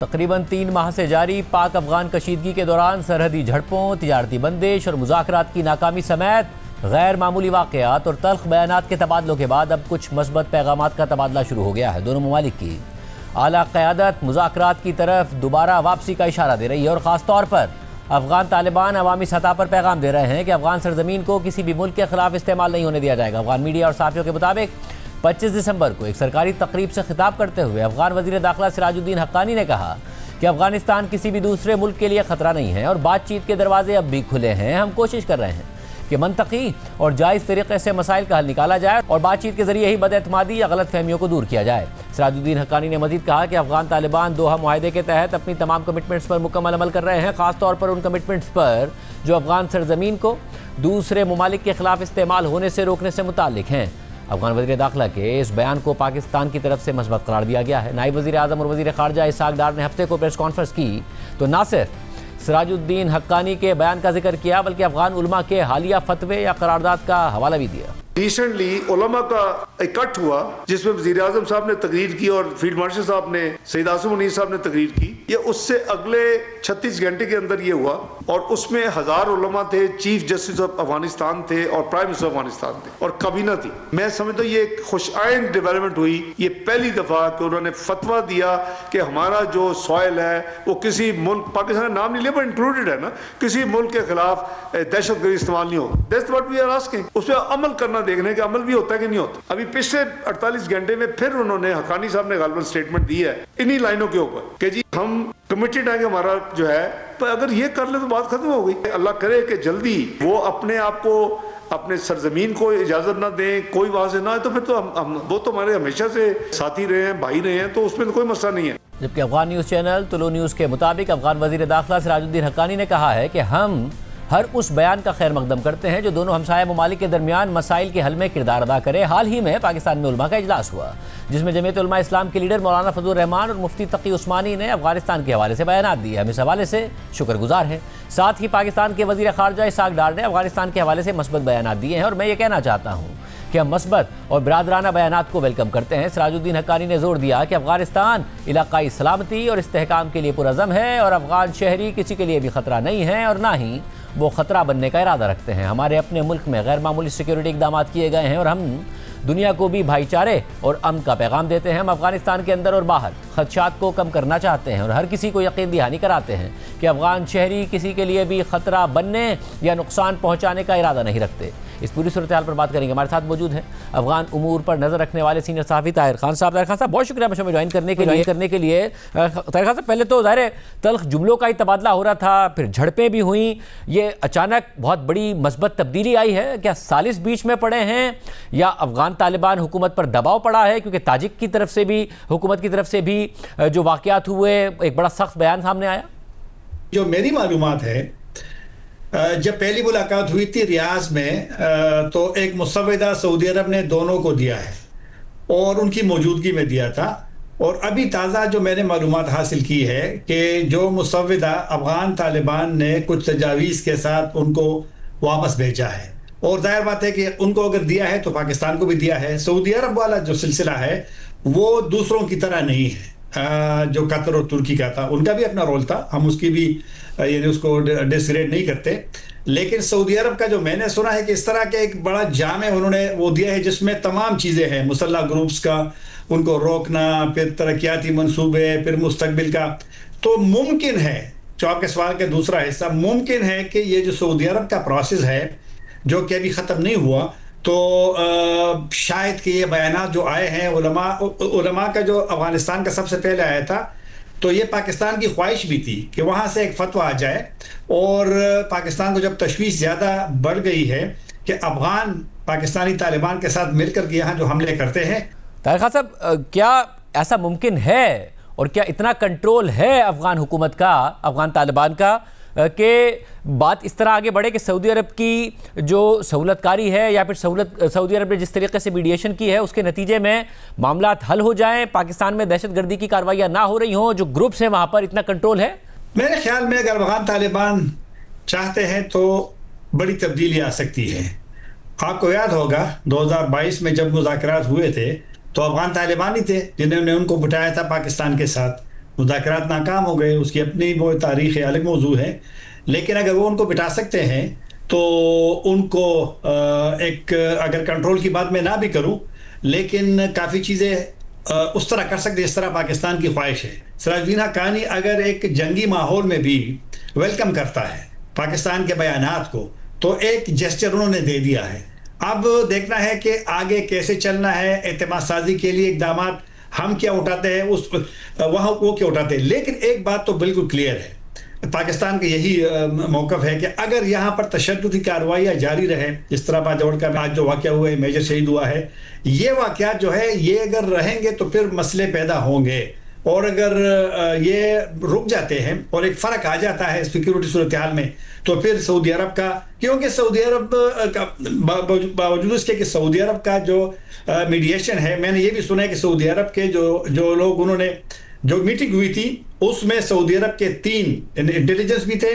तकरीबन 3 माह से जारी पाक अफगान कशीदगी के दौरान सरहदी झड़पों, तिजारती बंदिश और मुज़ाकरात की नाकामी समेत गैर मामूली वाक़यात और तल्ख बयानात के तबादलों के बाद अब कुछ मस्बत पैगामात का तबादला शुरू हो गया है। दोनों ममालिक की आला क़यादत मुज़ाकरात की तरफ दोबारा वापसी का इशारा दे रही है और ख़ास तौर पर अफगान तालिबान अवामी सतह पर पैगाम दे रहे हैं कि अफगान सरजमीन को किसी भी मुल्क के खिलाफ इस्तेमाल नहीं होने दिया जाएगा। अफगान मीडिया और साथियों के मुताबिक 25 दिसंबर को एक सरकारी तकरीब से खिताब करते हुए अफगान वज़ीर दाखिला सिराजुद्दीन हक्कानी ने कहा कि अफगानिस्तान किसी भी दूसरे मुल्क के लिए खतरा नहीं है और बातचीत के दरवाजे अब भी खुले हैं। हम कोशिश कर रहे हैं कि मनतकी और जायज़ तरीके से मसाइल का हल निकाला जाए और बातचीत के जरिए ही बदएतमादी या गलत फहमियों को दूर किया जाए। सिराजुद्दीन हक्कानी ने मजीद कहा कि अफगान तालिबान दोहा मुआहदे के तहत अपनी तमाम कमिटमेंट्स पर मुकम्मल अमल कर रहे हैं, ख़ासतौर पर उन कमिटमेंट्स पर जो अफगान सरजमीन को दूसरे ममालिक के खिलाफ इस्तेमाल होने से रोकने से मुताल्लिक हैं। अफगान वज़ीर दाखिला के इस बयान को पाकिस्तान की तरफ से मस्बत करार दिया गया है। नायब वज़ीर आज़म और वज़ीर ख़ारजा इसहाक़ डार ने हफ्ते को प्रेस कॉन्फ्रेंस की तो न सिर्फ सिराजुद्दीन हक्कानी के बयान का जिक्र किया बल्कि अफगान उलमा के हालिया फतवे या करारदाद का हवाला भी दिया। रिसेंटली उलमा का इकट्ठ हुआ जिसमें वज़ीर आज़म साहब ने तकरीर की और फील्ड मार्शल साहब ने, सईद आसिम मुनीर साहब ने तकरीर की। ये उससे अगले 36 घंटे के अंदर ये हुआ और उसमें 1000 उलमा थे, चीफ जस्टिस ऑफ अफगानिस्तान थे और प्राइम मिनिस्टर अफगानिस्तान थे और काबीना थी। मैं समझता हूँ ये एक खुशआइंद डेवलपमेंट हुई। ये पहली दफा कि उन्होंने फतवा दिया कि हमारा जो सॉइल है वो किसी मुल्क, पाकिस्तान का नाम नहीं लिया पर इंक्लूडेड है ना, किसी मुल्क के खिलाफ दहशतगर्दी इस्तेमाल नहीं होगा। That's what we are asking. उस पर अमल करना, देखने का अमल भी होता है कि नहीं होता। अभी पिछले 48 घंटे में फिर उन्होंने, हक्कानी साहब ने गालिबन स्टेटमेंट दी है इन्हीं लाइनों के ऊपर कि जी हम कमिटेड है कि हमारा जो है, पर अगर ये कर ले तो बात खत्म हो गई। अल्लाह करे कि जल्दी वो अपने आप को, अपने सरजमीन को इजाजत ना दें, कोई वहां से ना आए, तो फिर तो वो तो हमारे हमेशा से साथी रहे हैं, भाई रहे हैं, तो उसमें तो कोई मसला नहीं है। जबकि अफगान न्यूज़ चैनल तुलू न्यूज़ के मुताबिक अफगान वज़ीर दाखिला सिराजुद्दीन हक्कानी ने कहा है कि हम हर उस बयान का खैर मकदम करते हैं जो दोनों हमसाया ममालिक के दरमियान मसाइल के हल में किरदार अदा करे। हाल ही में पाकिस्तान में उलमा का इजलास हुआ जिसमें जमीयत उलमा इस्लाम के लीडर मौलाना फजलुर रहमान और मुफ्ती तकी उस्मानी ने अफगानिस्तान के हवाले से बयानात दिए। हम इस हवाले से शुक्रगुजार हैं। साथ ही पाकिस्तान के वज़ीर ख़ारजा इसहाक़ डार ने अफगानिस्तान के हवाले से मस्बत बयानात दिए हैं और मैं ये कहना चाहता हूँ कि हम मस्बत और बिरादराना बयानात को वेलकम करते हैं। सिराजुद्दीन हक्कानी ने जोर दिया कि अफगानिस्तान इलाकाई सलामती और इस्तेहकाम के लिए पुरअज़म है और अफगान शहरी किसी के लिए भी ख़तरा नहीं है और ना ही वो ख़तरा बनने का इरादा रखते हैं। हमारे अपने मुल्क में गैर मामूली सिक्योरिटी इक़दाम किए गए हैं और हम दुनिया को भी भाईचारे और अमन का पैगाम देते हैं। हम अफगानिस्तान के अंदर और बाहर खदशात को कम करना चाहते हैं और हर किसी को यकीन दहानी कराते हैं कि अफगान शहरी किसी के लिए भी ख़तरा बनने या नुकसान पहुँचाने का इरादा नहीं रखते। इस पूरी सूरत हाल पर बात करेंगे। हमारे साथ मौजूद हैं अफगान उमूर पर नज़र रखने वाले सीनियर सहाफ़ी ताहिर खान साहब। ताहिर खान साहब, बहुत शुक्रिया मुझे ज्वाइन करने के लिए। ताहिर खान साहब, पहले तो ज़ाहिर तल्ख जुमलों का ही तबादला हो रहा था, फिर झड़पें भी हुई, ये अचानक बहुत बड़ी मस्बत तब्दीली आई है। क्या सालिस बीच में पड़े हैं या अफगान तालिबान हुकूमत पर दबाव पड़ा है? क्योंकि ताजिक की तरफ से भी, हुकूमत की तरफ से भी जो वाक़यात हुए, एक बड़ा सख्त बयान सामने आया। जो मेरी मालूमात है, जब पहली मुलाकात हुई थी रियाज में, तो एक मुसव्विदा सऊदी अरब ने दोनों को दिया है और उनकी मौजूदगी में दिया था। और अभी ताज़ा जो मैंने मालूमात हासिल की है कि जो मुसव्विदा अफगान तालिबान ने कुछ तजावीज़ के साथ उनको वापस भेजा है और जाहिर बात है कि उनको अगर दिया है तो पाकिस्तान को भी दिया है। सऊदी अरब वाला जो सिलसिला है वो दूसरों की तरह नहीं है। जो कतर और तुर्की का था, उनका भी अपना रोल था, हम उसकी भी यानी उसको डिसग्रेड नहीं करते। लेकिन सऊदी अरब का जो मैंने सुना है कि इस तरह का एक बड़ा जामे उन्होंने वो दिया है जिसमें तमाम चीज़ें हैं, मुसल्लह ग्रुप्स का उनको रोकना, फिर तरक्याती मंसूबे, फिर मुस्तकबिल का। तो मुमकिन है, जो आपके सवाल का दूसरा हिस्सा, मुमकिन है कि ये जो सऊदी अरब का प्रोसेस है जो कि अभी ख़त्म नहीं हुआ, तो शायद कि ये बयानात जो आए हैं उलमा का, जो अफगानिस्तान का सबसे पहले आया था, तो ये पाकिस्तान की ख्वाहिश भी थी कि वहाँ से एक फतवा आ जाए। और पाकिस्तान को जब तशवीश ज़्यादा बढ़ गई है कि अफगान पाकिस्तानी तालिबान के साथ मिलकर के यहाँ जो हमले करते हैं। ताहिर खान साहब, क्या ऐसा मुमकिन है और क्या इतना कंट्रोल है अफगान हुकूमत का, अफगान तालिबान का, कि बात इस तरह आगे बढ़े कि सऊदी अरब की जो सहूलतकारी है या फिर सऊदी अरब ने जिस तरीके से मीडिएशन की है उसके नतीजे में मामला हल हो जाएं, पाकिस्तान में दहशतगर्दी की कार्रवाइयाँ ना हो रही हों, जो ग्रुप्स हैं वहाँ पर इतना कंट्रोल है? मेरे ख्याल में अगर अफगान तालिबान चाहते हैं तो बड़ी तब्दीली आ सकती है। आपको याद होगा 2022 में जब मुज़ाकरात हुए थे तो अफगान तालिबान ही थे जिन्होंने उनको बिठाया था पाकिस्तान के साथ। मुज़ाकरात नाकाम हो गए, उसकी अपनी वो तारीख़ अलग मौजू है। लेकिन अगर वो उनको बिठा सकते हैं तो उनको एक, अगर कंट्रोल की बात मैं ना भी करूं, लेकिन काफ़ी चीज़ें उस तरह कर सकते जिस तरह पाकिस्तान की ख्वाहिश है। सिराजुद्दीन हक्कानी अगर एक जंगी माहौल में भी वेलकम करता है पाकिस्तान के बयानात को, तो एक जेस्चर उन्होंने दे दिया है। अब देखना है कि आगे कैसे चलना है, एतमाद साजी के लिए इकदाम हम क्या उठाते हैं, उस वहाँ वो क्या उठाते हैं। लेकिन एक बात तो बिल्कुल क्लियर है, पाकिस्तान का यही मौक़िफ़ है कि अगर यहाँ पर तशद्दुदी कार्रवाइयाँ जारी रहे, जिस तरह बाजौड़ का आज जो वाक़या हुआ है, मेजर शहीद हुआ है, ये वाक़यात जो है ये अगर रहेंगे तो फिर मसले पैदा होंगे। और अगर ये रुक जाते हैं और एक फ़र्क आ जाता है सिक्योरिटी सूरत हाल में, तो फिर सऊदी अरब का, क्योंकि सऊदी अरब का बावजूद इसके कि सऊदी अरब का जो मीडिएशन है, मैंने ये भी सुना है कि सऊदी अरब के जो लोग, उन्होंने जो मीटिंग हुई थी उसमें सऊदी अरब के 3 इंटेलिजेंस भी थे,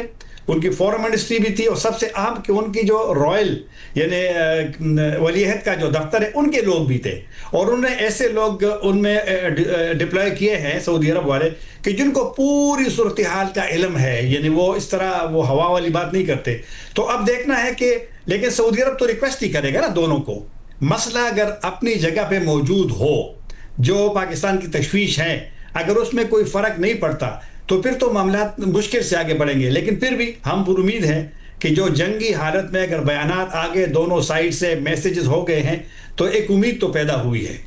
उनकी फॉरेन मिनिस्ट्री भी थी, और सबसे अहम कि उनकी जो रॉयल यानी वलीअहद का जो दफ्तर है उनके लोग भी थे। और उन्होंने ऐसे लोग उनमें डिप्लॉय किए हैं सऊदी अरब वाले कि जिनको पूरी सूरत हाल का इल्म है, यानी वो इस तरह वो हवा वाली बात नहीं करते। तो अब देखना है कि, लेकिन सऊदी अरब तो रिक्वेस्ट ही करेगा ना दोनों को। मसला अगर अपनी जगह पे मौजूद हो, जो पाकिस्तान की तशवीश है, अगर उसमें कोई फ़र्क नहीं पड़ता तो फिर तो मामला मुश्किल से आगे बढ़ेंगे। लेकिन फिर भी हम पूरी उम्मीद है कि जो जंगी हालत में अगर बयानात आगे दोनों साइड से मैसेजेस हो गए हैं, तो एक उम्मीद तो पैदा हुई है।